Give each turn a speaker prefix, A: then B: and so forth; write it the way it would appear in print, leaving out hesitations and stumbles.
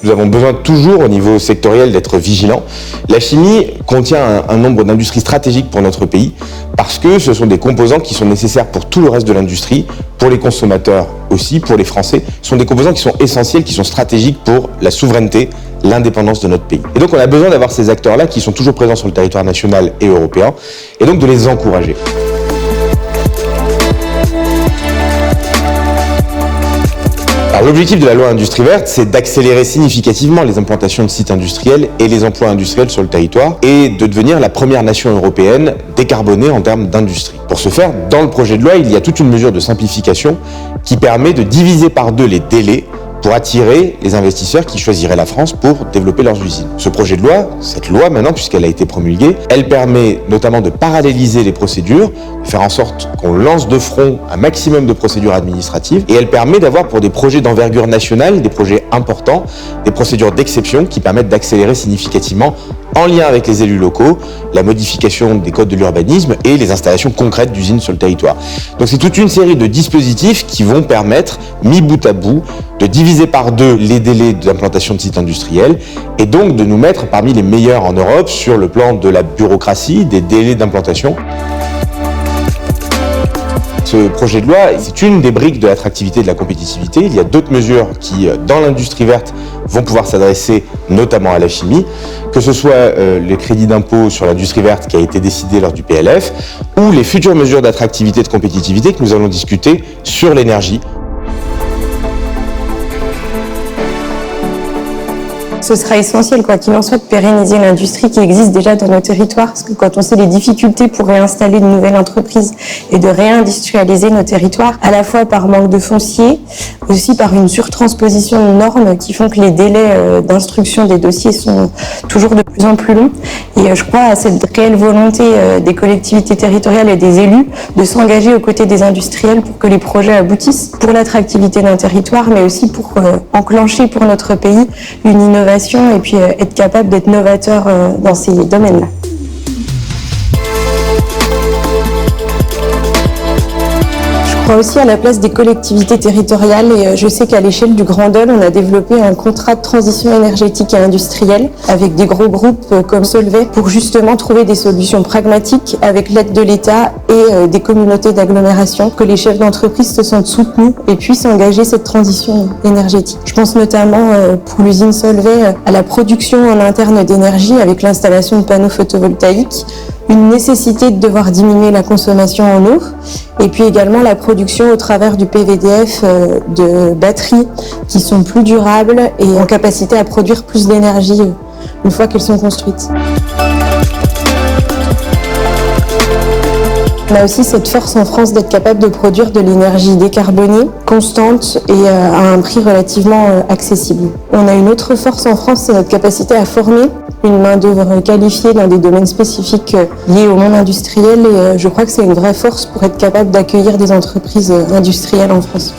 A: Nous avons besoin toujours, au niveau sectoriel, d'être vigilants. La chimie contient un nombre d'industries stratégiques pour notre pays parce que ce sont des composants qui sont nécessaires pour tout le reste de l'industrie, pour les consommateurs aussi, pour les Français. Ce sont des composants qui sont essentiels, qui sont stratégiques pour la souveraineté, l'indépendance de notre pays. Et donc on a besoin d'avoir ces acteurs-là qui sont toujours présents sur le territoire national et européen, et donc de les encourager. Alors, l'objectif de la loi Industrie verte, c'est d'accélérer significativement les implantations de sites industriels et les emplois industriels sur le territoire et de devenir la première nation européenne décarbonée en termes d'industrie. Pour ce faire, dans le projet de loi, il y a toute une mesure de simplification qui permet de diviser par 2 les délais pour attirer les investisseurs qui choisiraient la France pour développer leurs usines. Ce projet de loi, cette loi maintenant, puisqu'elle a été promulguée, elle permet notamment de paralléliser les procédures, de faire en sorte qu'on lance de front un maximum de procédures administratives, et elle permet d'avoir pour des projets d'envergure nationale, des projets importants, des procédures d'exception qui permettent d'accélérer significativement, en lien avec les élus locaux, la modification des codes de l'urbanisme et les installations concrètes d'usines sur le territoire. Donc c'est toute une série de dispositifs qui vont permettre, mis bout à bout, de diviser par 2 les délais d'implantation de sites industriels et donc de nous mettre parmi les meilleurs en Europe sur le plan de la bureaucratie, des délais d'implantation. Ce projet de loi, c'est une des briques de l'attractivité et de la compétitivité. Il y a d'autres mesures qui, dans l'industrie verte, vont pouvoir s'adresser notamment à la chimie, que ce soit les crédits d'impôt sur l'industrie verte qui a été décidé lors du PLF, ou les futures mesures d'attractivité et de compétitivité que nous allons discuter sur l'énergie.
B: Ce sera essentiel, quoi qu'il en soit, de pérenniser l'industrie qui existe déjà dans nos territoires. Parce que quand on sait les difficultés pour réinstaller de nouvelles entreprises et de réindustrialiser nos territoires, à la fois par manque de foncier, aussi par une surtransposition de normes qui font que les délais d'instruction des dossiers sont toujours de plus en plus longs. Et je crois à cette réelle volonté des collectivités territoriales et des élus de s'engager aux côtés des industriels pour que les projets aboutissent pour l'attractivité d'un territoire, mais aussi pour enclencher pour notre pays une innovation et puis être capable d'être novateur dans ces domaines-là. Je crois aussi à la place des collectivités territoriales et je sais qu'à l'échelle du Grand Dole, on a développé un contrat de transition énergétique et industrielle avec des gros groupes comme Solvay pour justement trouver des solutions pragmatiques avec l'aide de l'État et des communautés d'agglomération, que les chefs d'entreprise se sentent soutenus et puissent engager cette transition énergétique. Je pense notamment pour l'usine Solvay à la production en interne d'énergie avec l'installation de panneaux photovoltaïques, une nécessité de devoir diminuer la consommation en eau et puis également la production au travers du PVDF de batteries qui sont plus durables et en capacité à produire plus d'énergie une fois qu'elles sont construites. On a aussi cette force en France d'être capable de produire de l'énergie décarbonée, constante et à un prix relativement accessible. On a une autre force en France, c'est notre capacité à former une main-d'œuvre qualifiée dans des domaines spécifiques liés au monde industriel et je crois que c'est une vraie force pour être capable d'accueillir des entreprises industrielles en France.